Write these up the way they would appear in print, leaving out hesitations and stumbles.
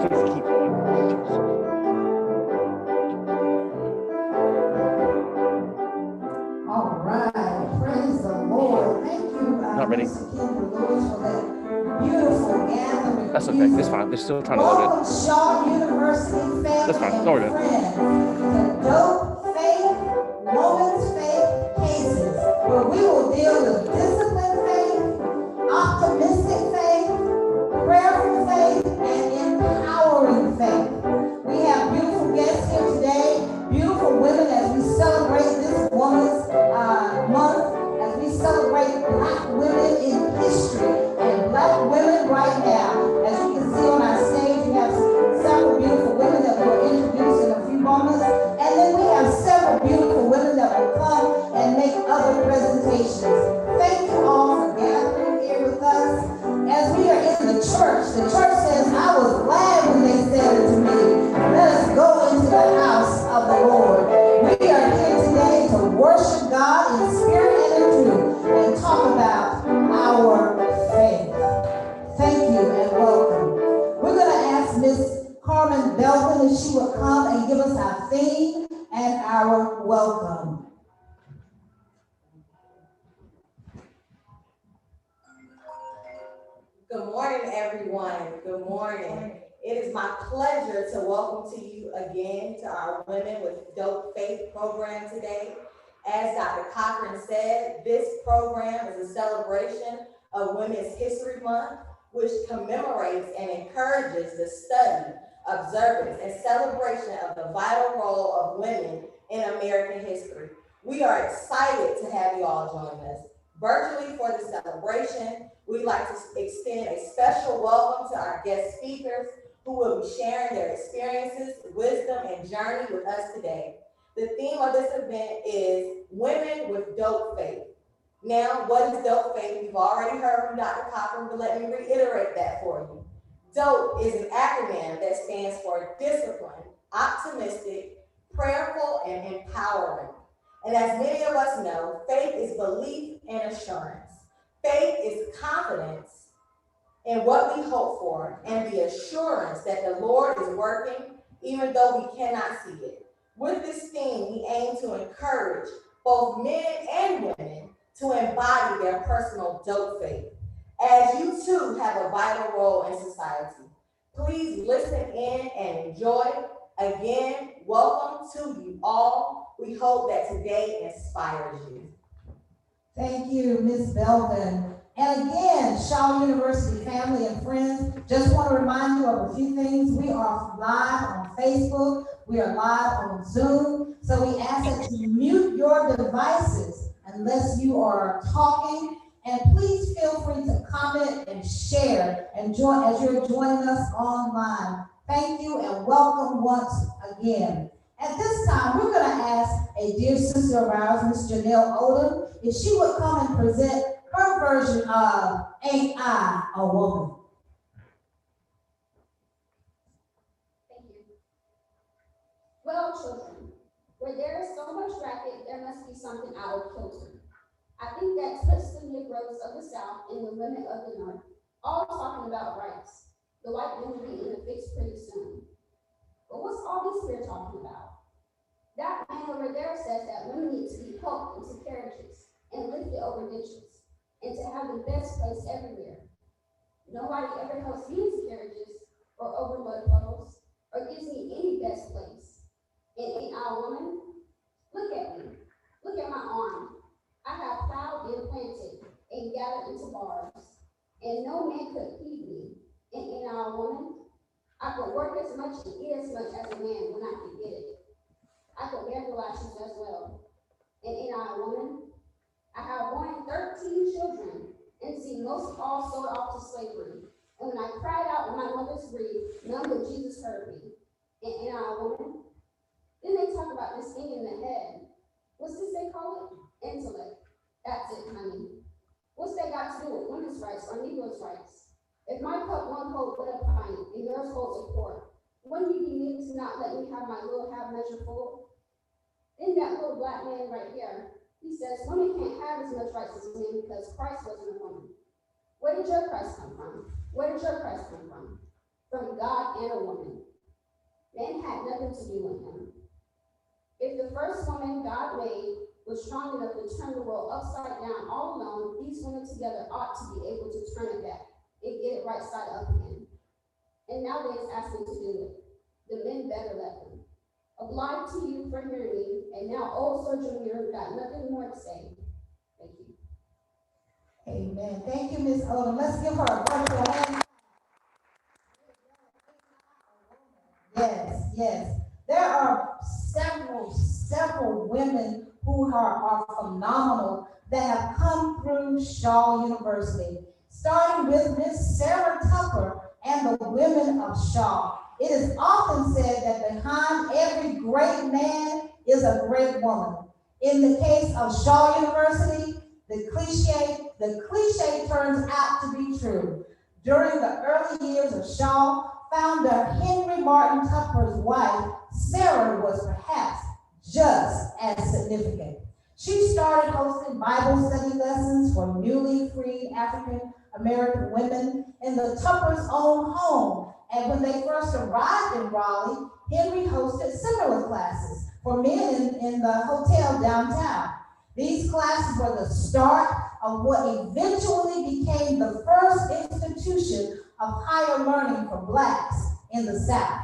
Please keep going. All right, praise the Lord. Thank you, Not ready. Mr. Kendra Lewis, for that beautiful gathering. That's okay. It's fine. They're still trying to load it. Welcome, Shaw University family. That's fine. And No, we're good. friends. The Dope Faith, Woman's Faith Cases, where we will deal with disciplined faith, optimistic faith, prayerful faith, and empowering faith. We have beautiful guests here today, beautiful women as we celebrate this Women's Month, as we celebrate Black women in history and Black women right now. As you can see on our stage, we have several beautiful women that we'll introduce in a few moments. And then we have several beautiful women that will come and make other presentations. Thank you all for gathering here with us. As we are in the church says, I was glad when they said it to me, let us go into the house of the Lord. We are here today to worship God in spirit and in truth and talk about our faith. Thank you and welcome. We're going to ask Miss Carmen Belvin if she would come and give us our theme and our welcome. Good morning, everyone. Good morning. It is my pleasure to welcome to you again to our Women with Dope Faith program today. As Dr. Cochran said, this program is a celebration of Women's History Month, which commemorates and encourages the study, observance, and celebration of the vital role of women in American history. We are excited to have you all join us. Virtually for the celebration, we'd like to extend a special welcome to our guest speakers who will be sharing their experiences, wisdom, and journey with us today. The theme of this event is Women with Dope Faith. Now, what is dope faith? We've already heard from Dr. Cochran, but let me reiterate that for you. DOPE is an acronym that stands for discipline, optimistic, prayerful, and empowering. And as many of us know, faith is belief and assurance. Faith is confidence in what we hope for and the assurance that the Lord is working even though we cannot see it. With this theme, we aim to encourage both men and women to embody their personal dope faith, as you too have a vital role in society. Please listen in and enjoy. Again, welcome to you all. We hope that today inspires you. Thank you, Ms. Belvin. And again, Shaw University family and friends, just want to remind you of a few things. We are live on Facebook. We are live on Zoom. So we ask that you mute your devices unless you are talking. And please feel free to comment and share and join as you're joining us online. Thank you and welcome once again. At this time, we're going to ask a dear sister of ours, Ms. Janelle Odom, if she would come and present her version of Ain't I a Woman? Thank you. Well, children, where there is so much racket, there must be something out of kilter. I think that splits the Negroes of the South and the women of the North, all talking about rights. The white men will be in the fix pretty soon. But what's all this we're talking about? That man over there says that women need to be helped into carriages and lifted over ditches, and to have the best place everywhere. Nobody ever helps me into carriages or over mud puddles or gives me any best place. And ain't I a woman? Look at me. Look at my arm. I have plowed and planted and gathered into bars, and no man could feed me. And ain't I a woman? I could work as much and eat as much as a man when I could get it. I could wear the lashes as well. And ain't I a woman? I have borne 13 children and seen most all sold off to slavery. And when I cried out in my mother's grief, none but Jesus heard me. And ain't I a woman? Then they talk about this thing in the head. What's this they call it? Intellect. That's it, honey. What's that got to do with women's rights or Negroes' rights? If my cup won't hold but a pint and yours holds a quart, wouldn't you be mean to not let me have my little half measure full? Then that little black man right here, he says women can't have as much rights as men because Christ wasn't a woman. Where did your Christ come from? Where did your Christ come from? from God and a woman. Men had nothing to do with him. If the first woman God made was strong enough to turn the world upside down all alone, these women together ought to be able to turn it back and get it right side up again. And now they're asking to do it. The men better let them. Obliged to you for hearing me, and now old Sir Junior got nothing more to say. Thank you. Amen. Thank you, Ms. Odom. Let's give her a virtual hand. Yes, yes. There are several women who are phenomenal that have come through Shaw University, starting with Miss Sarah Tucker and the women of Shaw. It is often said that behind every great man is a great woman. In the case of Shaw University, the cliche turns out to be true. During the early years of Shaw, founder Henry Martin Tupper's wife, Sarah, was perhaps just as significant. She started hosting Bible study lessons for newly freed African American women in the Tupper's own home. And when they first arrived in Raleigh, Henry hosted similar classes for men in the hotel downtown. These classes were the start of what eventually became the first institution of higher learning for Blacks in the South.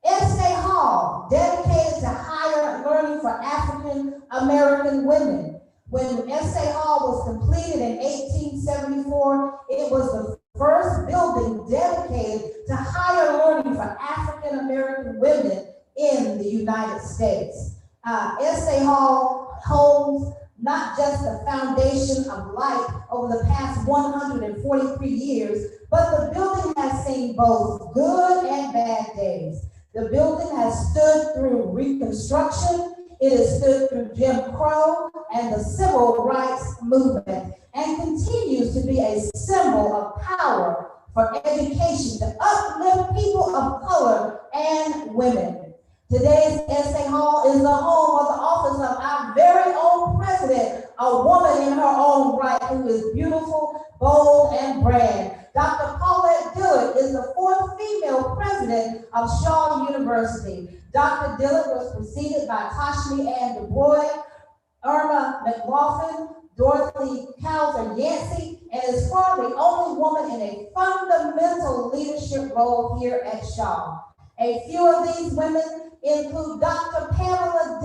Estee Hall, dedicated to higher learning for African American women. When Estee Hall was completed in 1874, it was the first building dedicated to higher learning for African American women in the United States. Estee Hall holds not just the foundation of life over the past 143 years, but the building has seen both good and bad days. The building has stood through Reconstruction, it has stood through Jim Crow and the Civil Rights Movement, and continues to be a symbol of power for education to uplift people of color and women. Today's Estee Hall is the home of the office of our very own president, a woman in her own right who is beautiful, bold, and brand. Dr. Paulette Dillard is the fourth female president of Shaw University. Dr. Dillard was preceded by Toshmi Ann Du Bois, Irma McLaughlin, Dorothy Cowser Yancey, and is far the only woman in a fundamental leadership role here at Shaw. A few of these women include Dr. Pamela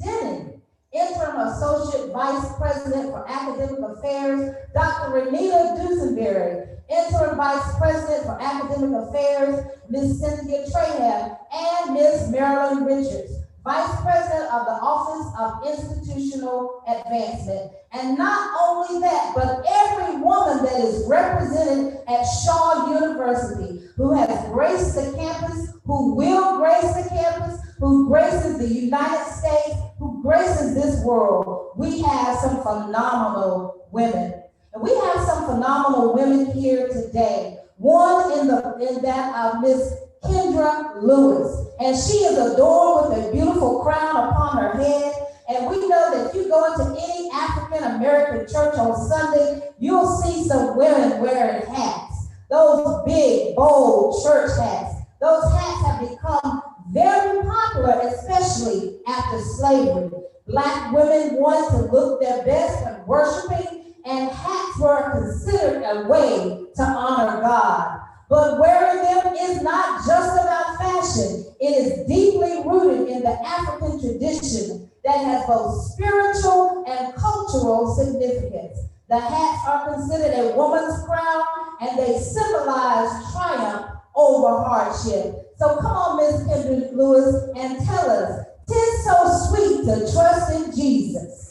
Denning, Interim Associate Vice President for Academic Affairs, Dr. Renita Dusenberry, Interim Vice President for Academic Affairs, Ms. Cynthia Traham, and Ms. Marilyn Richards, Vice President of the Office of Institutional Advancement. And not only that, but every woman that is represented at Shaw University who has graced the campus, who will grace the campus, who graces the United States, who graces this world. We have some phenomenal women. And we have some phenomenal women here today. One in that of Miss Kendra Lewis. And she is adorned with a beautiful crown upon her head. And we know that if you go into any African American church on Sunday, you'll see some women wearing hats. Those big, bold church hats. Those hats have become very popular, especially after slavery. Black women wanted to look their best when worshiping, and hats were considered a way to honor God. But wearing them is not just about fashion. It is deeply rooted in the African tradition that has both spiritual and cultural significance. The hats are considered a woman's crown, and they symbolize triumph over hardship. So come on, Miss Kendra Lewis, and tell us, 'tis so sweet to trust in Jesus.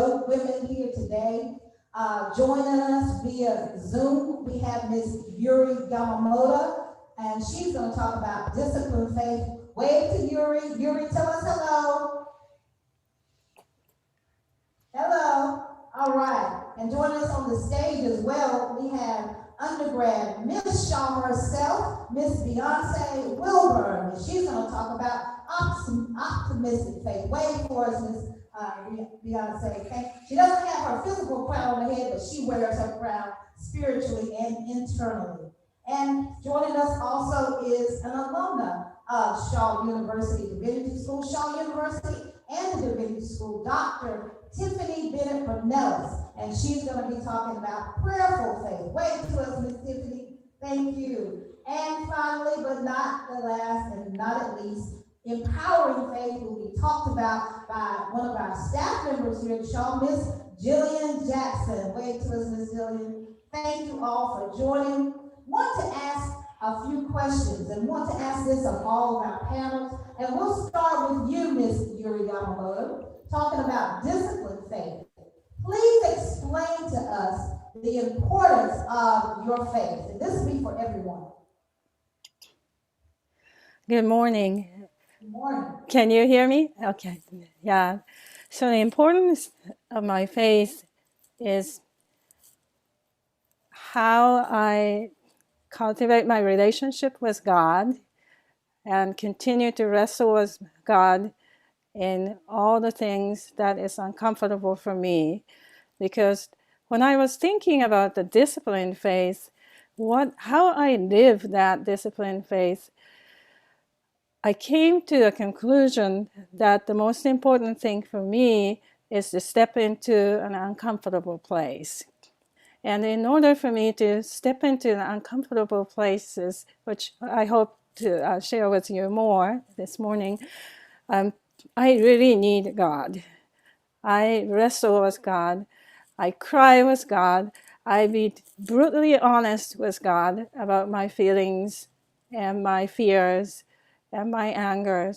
dope women here today. Joining us via Zoom, we have Ms. Yuri Yamamoto, and she's going to talk about disciplined faith. Wave to Yuri. Yuri, tell us hello. Hello. All right. And joining us on the stage as well, we have undergrad Miss Shaw herself, Miss Beyonce Wilburn, and she's going to talk about optimistic faith. Wave for us, Miss Beyonce. Okay? She doesn't have her physical crown on her head, but she wears her crown spiritually and internally. And joining us also is an alumna of Shaw University Divinity School, Shaw University and the Divinity School, Dr. Tiffany Bennett Cornelis, and she's going to be talking about prayerful faith. Wave to us, Miss Tiffany. Thank you. And finally, but not the last and not at least, empowering faith will be talked about by one of our staff members here at Shaw, Miss Jillian Jackson. Wave to us, Miss Jillian. Thank you all for joining. Want to ask a few questions and want to ask this of all of our panels. And we'll start with you, Miss Yuri Yamamoto, talking about disciplined faith. Please explain to us the importance of your faith. And this will be for everyone. Good morning. Good morning. Can you hear me? Okay. Yeah. So the importance of my faith is how I cultivate my relationship with God and continue to wrestle with God in all the things that is uncomfortable for me. Because when I was thinking about the disciplined faith, how I live that disciplined faith, I came to the conclusion that the most important thing for me is to step into an uncomfortable place. And in order for me to step into the uncomfortable places, which I hope to share with you more this morning, I really need God. I wrestle with God. I cry with God. I be brutally honest with God about my feelings and my fears and my anger.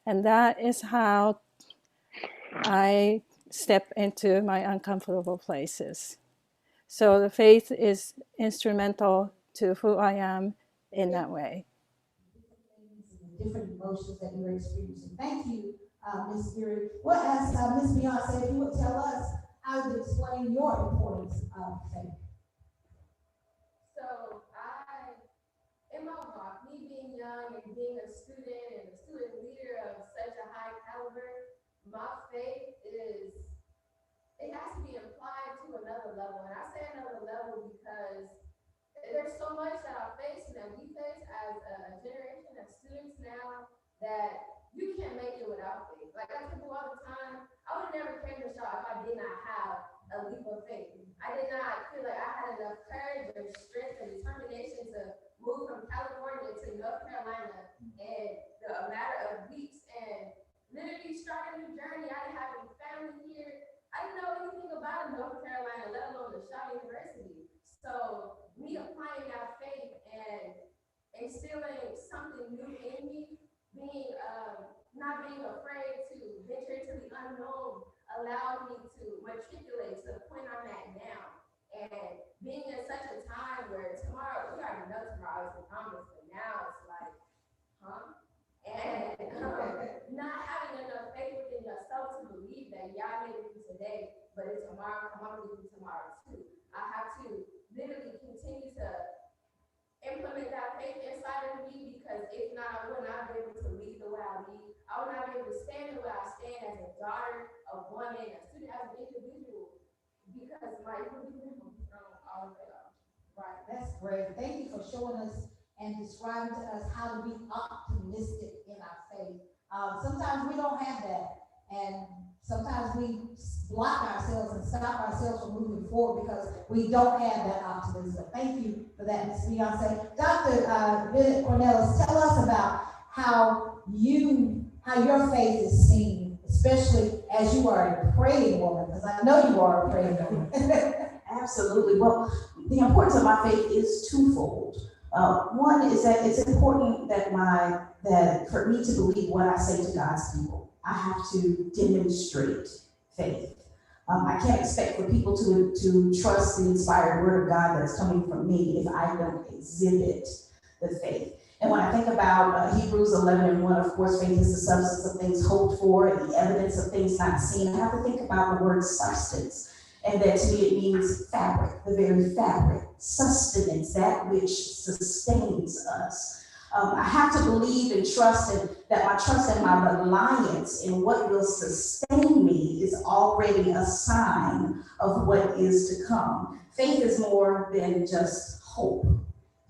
And that is how I step into my uncomfortable places. So the faith is instrumental to who I am in that way. Different emotions that you're experiencing. Thank you, Ms. Yuri. We'll ask Ms. Beyonce if you would tell us how to explain your importance of faith. So in my walk, me being young and being a student and a student leader of such a high caliber, my faith it has to be applied to another level. And I say another level because there's so much that I face and that we face as a generation of students now that you can't make it without faith. Like I tell people all the time, I would have never came to Shaw if I did not have a leap of faith. I did not feel like I had enough courage or strength and determination to move from California to North Carolina in a matter of weeks and literally start a new journey. I didn't have any family here. I didn't know anything about North Carolina, let alone the Shaw University. So me applying that faith and instilling something new in me, not being afraid to venture into the unknown, allowed me to matriculate to the point I'm at now. And being in such a time where tomorrow, we already know tomorrow is the promise, but now it's like, huh? And not having enough faith within yourself to believe that y'all made it through today, but it's tomorrow, come on, we do tomorrow too. I have to literally continue to implement that faith inside of me, because if not, I will not be able to lead the way I lead. I will not be able to stand the way I stand as a daughter, a woman, a student, as an individual, because my Right, that's great. Thank you for showing us and describing to us how to be optimistic in our faith. Sometimes we don't have that, and sometimes we block ourselves and stop ourselves from moving forward because we don't have that optimism. Thank you for that, Ms. Beyonce. Dr. Bennett Cornelis, tell us about how your faith is seen, especially as you are a praying woman, because I know you are a praying woman. Absolutely. Well, the importance of my faith is twofold. One is that it's important that for me to believe what I say to God's people, I have to demonstrate faith. I can't expect for people to trust the inspired word of God that's coming from me if I don't exhibit the faith. And when I think about Hebrews 11:1, of course, faith is the substance of things hoped for and the evidence of things not seen. I have to think about the word substance. And that to me it means fabric, the very fabric, sustenance, that which sustains us. I have to believe and trust that my trust and my reliance in what will sustain me is already a sign of what is to come. Faith is more than just hope.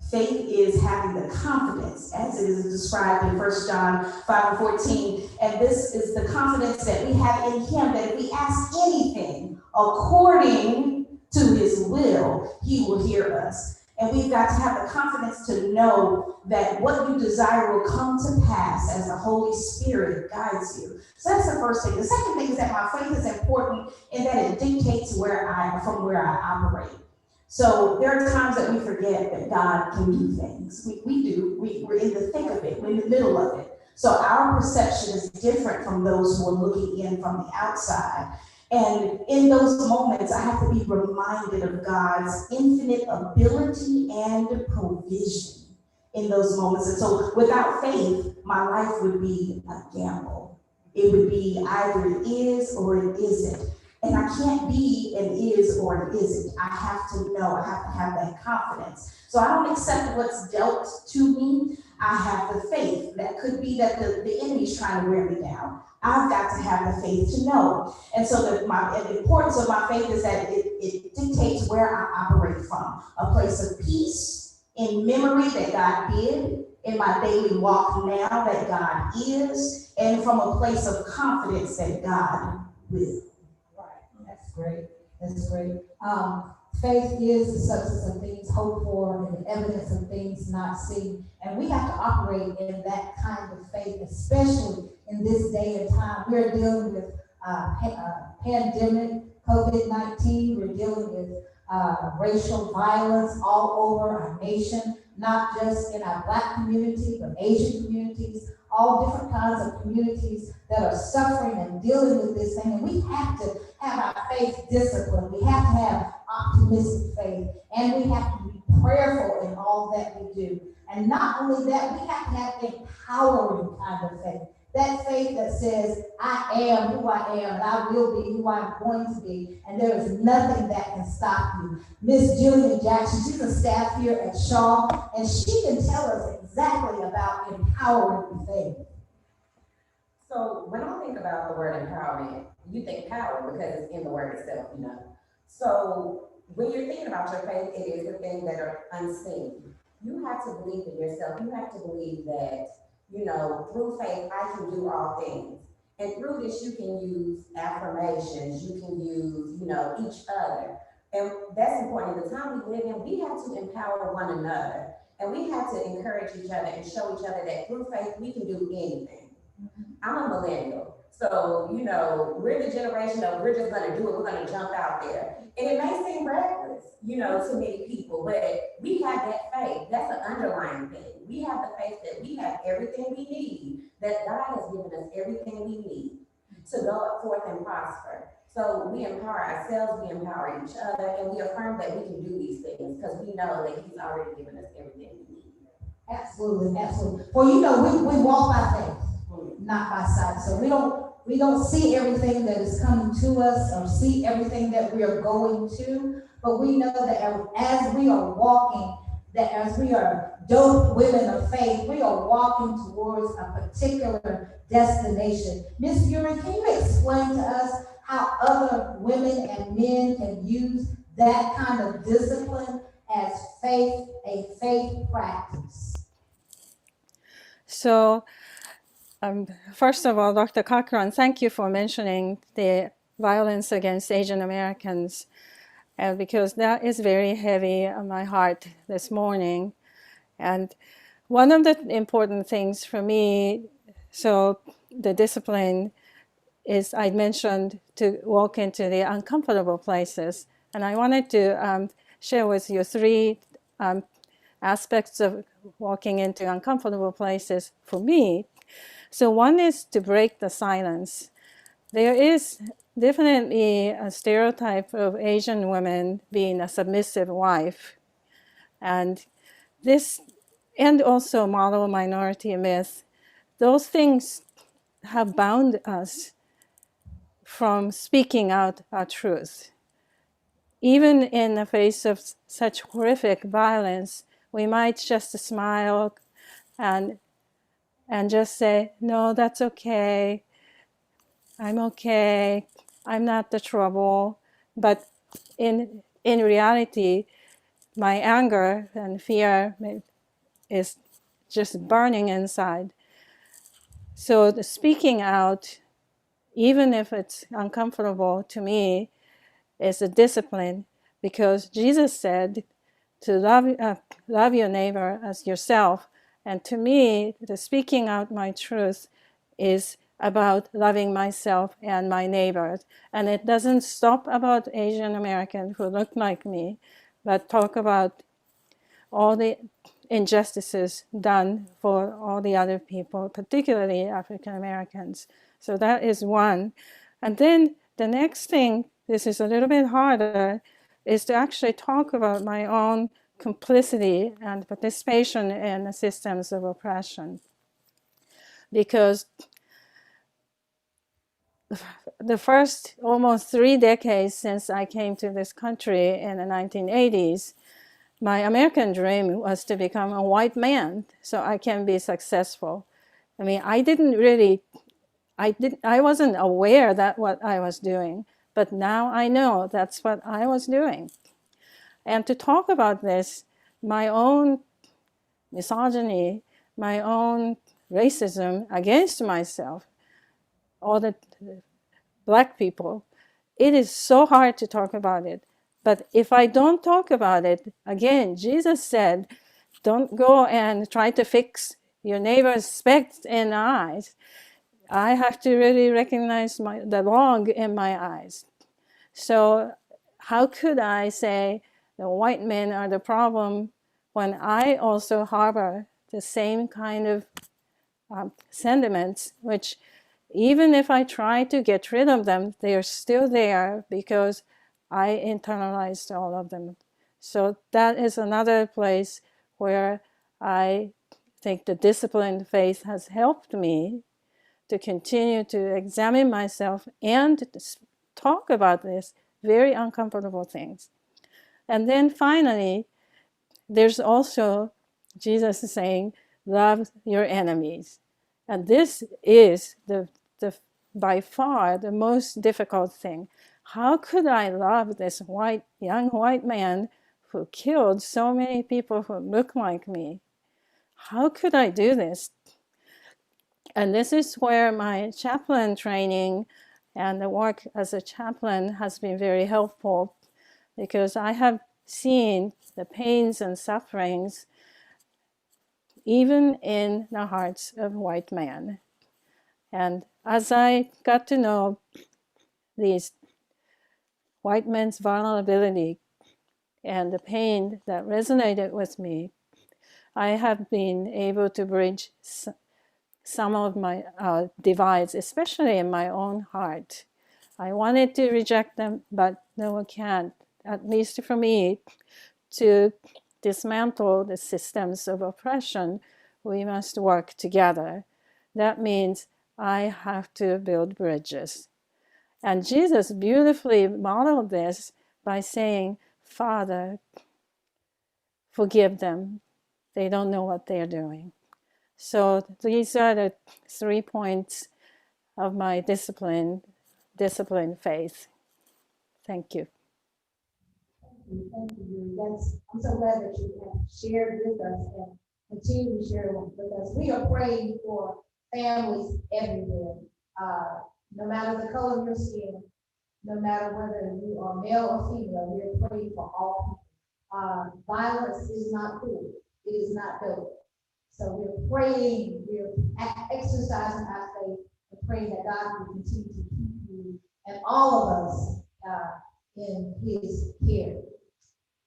Faith is having the confidence, as it is described in 1 John 5:14. And this is the confidence that we have in him, that if we ask anything according to his will, he will hear us. And we've got to have the confidence to know that what you desire will come to pass as the Holy Spirit guides you. So that's the first thing. The second thing is that my faith is important in that it dictates from where I operate. So there are times that we forget that God can do things. We do. We're in the thick of it. We're in the middle of it. So our perception is different from those who are looking in from the outside. And in those moments, I have to be reminded of God's infinite ability and provision in those moments. And so without faith, my life would be a gamble. It would be either it is or it isn't. And I can't be an is or an isn't. I have to know, I have to have that confidence. So I don't accept what's dealt to me. I have the faith. That could be that the enemy's trying to wear me down. I've got to have the faith to know. And so the importance of my faith is that it dictates where I operate from. A place of peace in memory that God did, in my daily walk now that God is, and from a place of confidence that God will. That's great. That's great. Faith is the substance of things hoped for and the evidence of things not seen. And we have to operate in that kind of faith, especially in this day and time. We're dealing with pandemic, COVID-19. We're dealing with racial violence all over our nation, not just in our Black community, but Asian communities, all different kinds of communities that are suffering and dealing with this thing. And we have to have our faith discipline. We have to have optimistic faith, and we have to be prayerful in all that we do. And not only that, we have to have empowering kind of faith. That faith that says, I am who I am, and I will be who I'm going to be, and there is nothing that can stop you. Miss Jillian Jackson, she's a staff here at Shaw, and she can tell us exactly about empowering faith. So when I think about the word empowerment, you think power because it's in the word itself, you know. So when you're thinking about your faith, it is the things that are unseen. You have to believe in yourself. You have to believe that, you know, through faith, I can do all things. And through this, you can use affirmations. You can use, you know, each other. And that's important. In the time we live in, we have to empower one another. And we have to encourage each other and show each other that through faith, we can do anything. I'm a millennial. So, you know, we're the generation of we're just going to do it. We're going to jump out there. And it may seem reckless, you know, to many people, but we have that faith. That's an underlying thing. We have the faith that we have everything we need, that God has given us everything we need to go forth and prosper. So we empower ourselves, we empower each other, and we affirm that we can do these things because we know that He's already given us everything we need. Absolutely, absolutely. Well, you know, we walk by faith, not by sight. So we don't see everything that is coming to us or see everything that we are going to, but we know that as we are walking, that as we are dope women of faith, we are walking towards a particular destination. Miss Yuri, can you explain to us how other women and men can use that kind of discipline as faith, a faith practice? So, first of all, Dr. Cochran, thank you for mentioning the violence against Asian Americans, because that is very heavy on my heart this morning. And one of the important things for me, so the discipline is I mentioned to walk into the uncomfortable places. And I wanted to share with you three aspects of walking into uncomfortable places for me. So one is to break the silence. There is definitely a stereotype of Asian women being a submissive wife. And this, and also model minority myth, those things have bound us from speaking out our truth. Even in the face of such horrific violence, we might just smile and just say, no, that's okay. I'm okay. I'm not the trouble. But in reality, my anger and fear is just burning inside. So the speaking out, even if it's uncomfortable to me, is a discipline, because Jesus said to love your neighbor as yourself. And to me, the speaking out my truth is about loving myself and my neighbors. And it doesn't stop about Asian Americans who look like me, but talk about all the injustices done for all the other people, particularly African Americans. So that is one. And then the next thing, this is a little bit harder, is to actually talk about my own complicity and participation in the systems of oppression. Because the first almost 3 decades since I came to this country in the 1980s, my American dream was to become a white man so I can be successful. I mean, I wasn't aware that what I was doing, but now I know that's what I was doing. And to talk about this, my own misogyny, my own racism against myself, all the Black people, it is so hard to talk about it. But if I don't talk about it, again, Jesus said, don't go and try to fix your neighbor's speck in the eyes. I have to really recognize the log in my eyes. So how could I say the white men are the problem when I also harbor the same kind of sentiments, which even if I try to get rid of them, they are still there because I internalized all of them. So that is another place where I think the disciplined faith has helped me to continue to examine myself and to talk about this very uncomfortable things. And then finally, there's also Jesus saying, love your enemies. And this is by far the most difficult thing. How could I love this young white man who killed so many people who look like me? How could I do this? And this is where my chaplain training and the work as a chaplain has been very helpful, because I have seen the pains and sufferings even in the hearts of white men. And as I got to know these white men's vulnerability and the pain that resonated with me, I have been able to bridge some of my divides, especially in my own heart. I wanted to reject them, but no one can, at least for me, to dismantle the systems of oppression. We must work together. That means I have to build bridges. And Jesus beautifully modeled this by saying, Father, forgive them. They don't know what they're doing. So these are the 3 points of my disciplined faith. Thank you. Thank you. I'm so glad that you have shared with us and continue to share with us. We are praying for families everywhere. No matter the color of your skin, no matter whether you are male or female, we are praying for all people. Violence is not cool. It is not dope. So we're praying, we're exercising our faith and praying that God will continue to keep you and all of us in his care.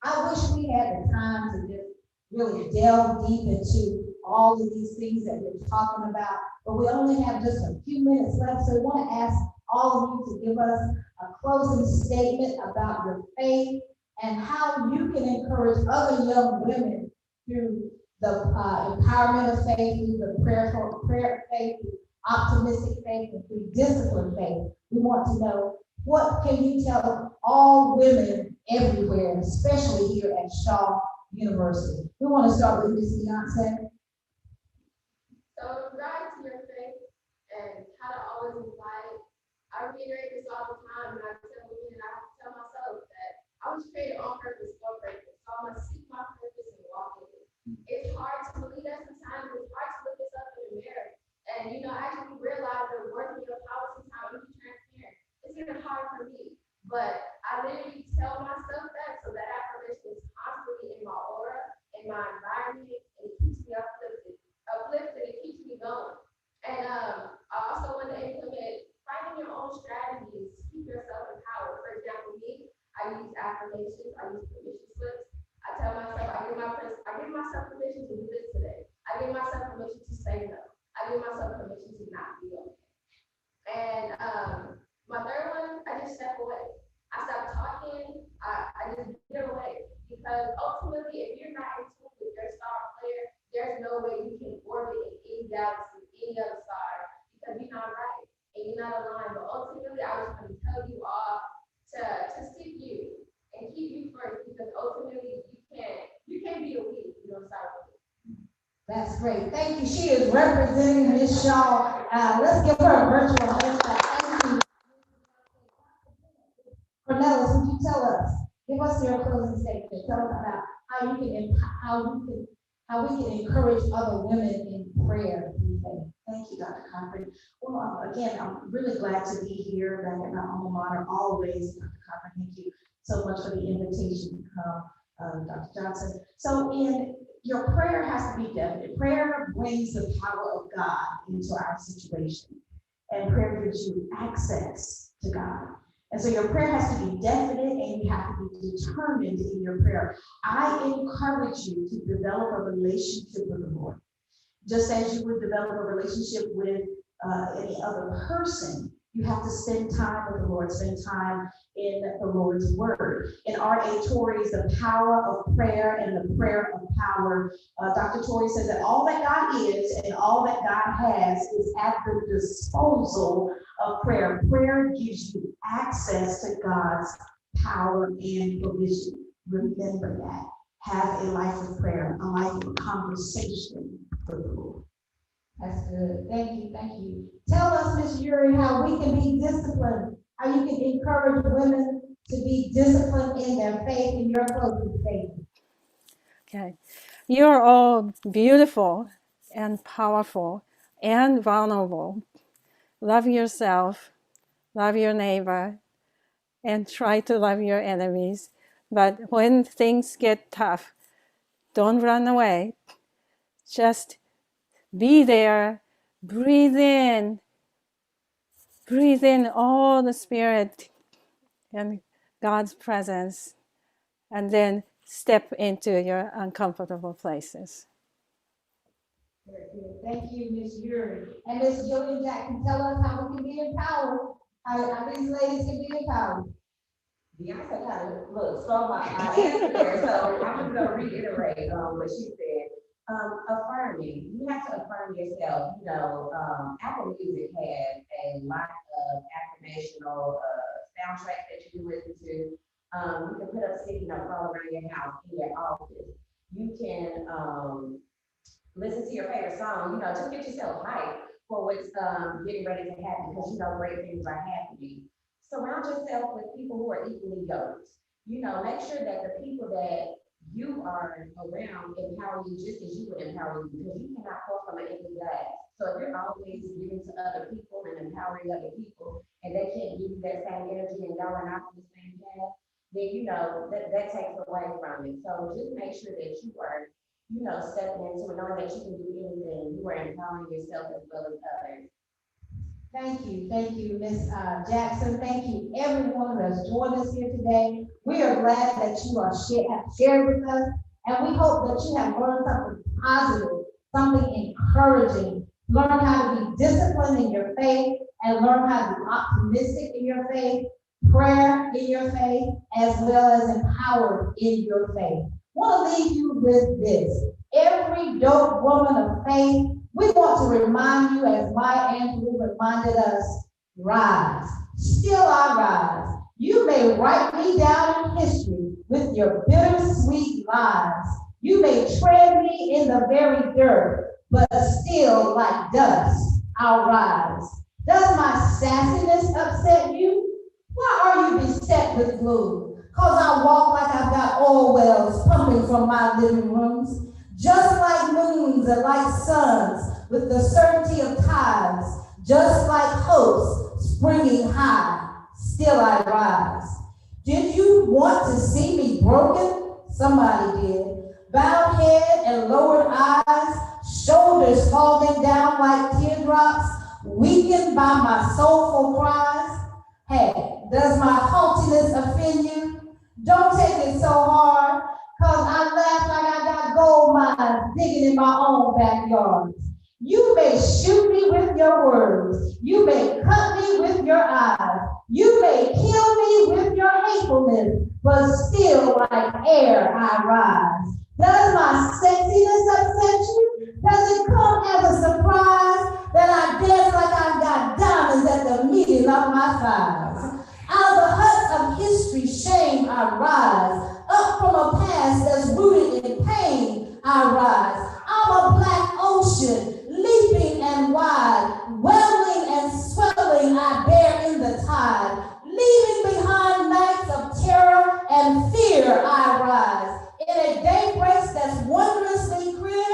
I wish we had the time to just really delve deep into all of these things that we're talking about, but we only have just a few minutes left. So I want to ask all of you to give us a closing statement about your faith and how you can encourage other young women through the empowerment of faith, through the prayer faith, through optimistic faith, and through disciplined faith. We want to know, what can you tell all women everywhere, especially here at Shaw University? We want to start with Ms. Beyonce. So in regards to your faith and how to always apply it, I reiterate this all the time, and I tell women, and I have to tell myself that I was created on purpose for purpose. So I'm gonna seek my purpose and walk in it. It's hard to believe that sometimes. It's hard to look yourself in the mirror. And actually realize the worth of your power sometimes when you're transparent. It's even hard for me. But I literally tell myself that, so that affirmation is constantly in my aura, in my environment, and it keeps me uplifted, it keeps me going. And I also want to implement finding your own strategies to keep yourself empowered. For example, me, I use affirmations, I use permission slips. I tell myself, I give myself permission to do this today. I give myself permission to say no. I give myself permission to not be okay. And my third one, I just step away. I stop talking. I just get away, because ultimately, if you're not in tune with your star player, there's no way you can orbit in any galaxy, any other star, because you're not right and you're not aligned. But ultimately, I was going to tell you all to seek you and keep you first, because ultimately you can't be a we if you don't start with it. That's great. Thank you. She is representing Ms. Shaw. Let's give her a virtual hand. Thank you. Cornelis, would you give us your closing statement? Tell us about how we can encourage other women in prayer through faith. Thank you, Dr. Cochran. Well, again, I'm really glad to be here back at my alma mater always. Dr. Cochran, thank you so much for the invitation to come, Dr. Johnson. So your prayer has to be definite. Prayer brings the power of God into our situation, and prayer gives you access to God. And so your prayer has to be definite, and you have to be determined in your prayer. I encourage you to develop a relationship with the Lord. Just as you would develop a relationship with any other person, you have to spend time with the Lord, spend time in the Lord's word. In R.A. Torrey's The Power of Prayer and the Prayer of Power, Dr. Torrey says that all that God is and all that God has is at the disposal of prayer. Prayer gives you access to God's power and provision. Remember that. Have a life of prayer, a life of conversation with the Lord. That's good. Thank you. Thank you. Tell us, Ms. Yuri, how we can be disciplined, how you can encourage women to be disciplined in their faith in your closing statement. Okay. You're all beautiful and powerful and vulnerable. Love yourself, love your neighbor, and try to love your enemies. But when things get tough, don't run away. Just be there. Breathe in all the Spirit and God's presence, and then step into your uncomfortable places. Very good. Thank you, Ms. Yuri. And Ms. Jillian Jackson, tell us how we can be empowered, how these ladies can be empowered. Beyonce kind of stole my answer there, so I'm just gonna reiterate what she said. Affirming, you have to affirm yourself. Apple Music has a lot of affirmational soundtracks that you can listen to. You can put up sticky notes all around your house, in your office. You can listen to your favorite song. Just get yourself hyped for what's getting ready to happen, because great things are happening. Surround yourself with people who are equally yoked. Make sure that the people that you are around empower you just as you would empower you, because you cannot pour from an empty glass. So if you're always giving to other people and empowering other people, and they can't give you that same energy and y'all are not on the same path, then that takes away from it. So just make sure that you are, stepping into it, knowing that you can do anything. You are empowering yourself as well as others. Thank you, Ms. Jackson. Thank you, everyone who has joined us here today. We are glad that you have shared with us, and we hope that you have learned something positive, something encouraging. Learn how to be disciplined in your faith, and learn how to be optimistic in your faith, prayer in your faith, as well as empowered in your faith. I want to leave you with this. Every dope woman of faith, we want to remind you, as Maya Angelou reminded us, rise. Still I rise. You may write me down in history with your bittersweet lies. You may tread me in the very dirt, but still like dust, I'll rise. Does my sassiness upset you? Why are you beset with gloom? Cause I walk like I've got oil wells pumping from my living rooms, just like moons and like suns, with the certainty of tides, just like hopes springing high, still I rise. Did you want to see me broken? Somebody did. Bowed head and lowered eyes, shoulders falling down like teardrops, weakened by my soulful cries. Hey, does my haughtiness offend you? Don't take it so hard, cause I laugh like I got gold mines digging in my own backyard. You may shoot me with your words. You may cut me with your eyes. You may kill me with your hatefulness, but still like air I rise. Does my sexiness upset you? Does it come as a surprise that I dance like I've got diamonds at the meeting of my thighs? Out of the huts of history, shame I rise. Up from a past that's rooted in pain, I rise. I'm a black ocean, leaping and wide, welling and swelling I bear in the tide. Leaving behind nights of terror and fear, I rise. In a daybreak that's wondrously clear,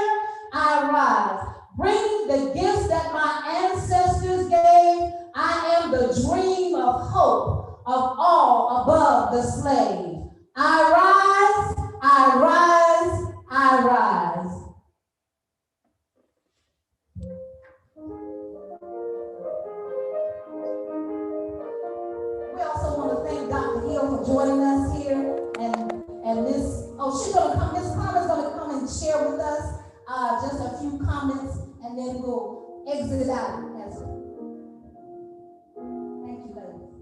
I rise. Bringing the gifts that my ancestors gave, I am the dream of hope of all above the slave. I rise, I rise, I rise. We also want to thank Dr. Hill for joining us here, and Miss Carmen's gonna come and share with us just a few comments, and then we'll exit out. Thank you, ladies.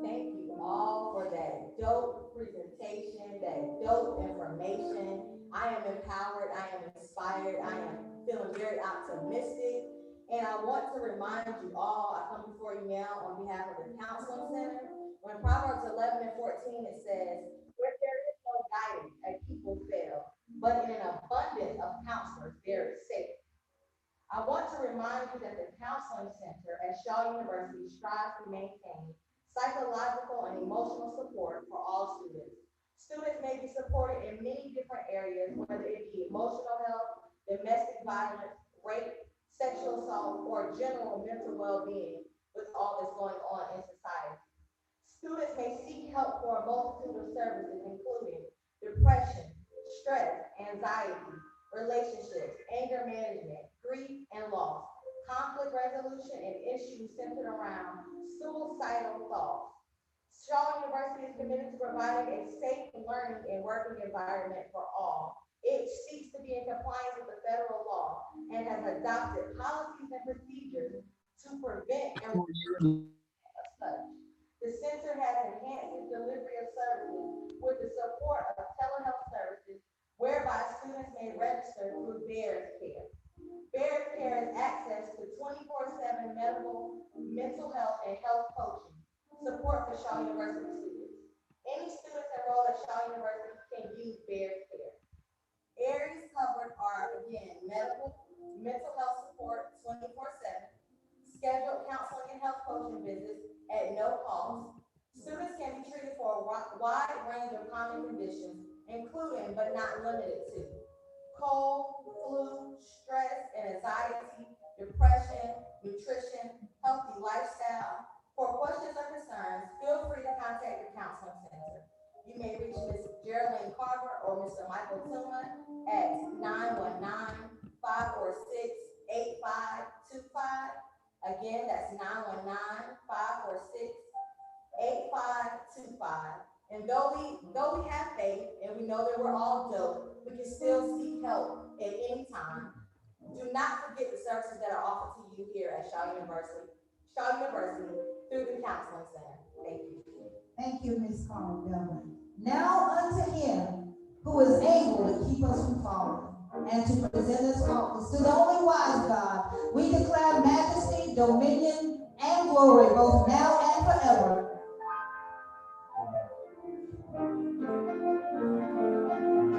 Thank you all for that dope presentation, that dope information. I am empowered, I am inspired, I am feeling very optimistic. And I want to remind you all, I come before you now on behalf of the Counseling Center. When Proverbs 11 and 14, it says, where there is no guidance, a people fail, but in an abundance of counselors, there is safety. I want to remind you that the Counseling Center at Shaw University strives to maintain psychological and emotional support for all students. Students may be supported in many different areas, whether it be emotional health, domestic violence, rape, sexual assault, or general mental well-being with all that's going on in society. Students may seek help for a multitude of services, including depression, stress, anxiety, relationships, anger management, grief and loss, conflict resolution, and issues centered around suicidal thoughts. Shaw University is committed to providing a safe learning and working environment for all. It seeks to be in compliance with the federal law and has adopted policies and procedures to prevent and of such. The center has enhanced its delivery of services with the support of Telehealth Services, whereby students may register through Bears Care. Bears Care has access to 24/7 medical, mental health, and health coaching support for Shaw University students. Any students enrolled at Shaw University can use Bears Care. Areas covered are, again, medical, mental health support 24/7, scheduled counseling and health coaching visits at no cost. Students can be treated for a wide range of common conditions, including but not limited to cold, flu, stress and anxiety, depression, nutrition, healthy lifestyle. For questions or concerns, feel free to contact the Counseling Center. You may reach Ms. Geraldine Carver or Mr. Michael Tuma at 919-546-8525. Again, that's 919-546-8525. And though we have faith and we know that we're all dope, we can still seek help at any time. Do not forget to services that are offered to you here at Shaw University through the Counseling Center. Thank you. Thank you, Ms. Carl Devlin. Now unto him who is able to keep us from falling and to present us faultless. To the only wise God, we declare majesty, dominion, and glory both now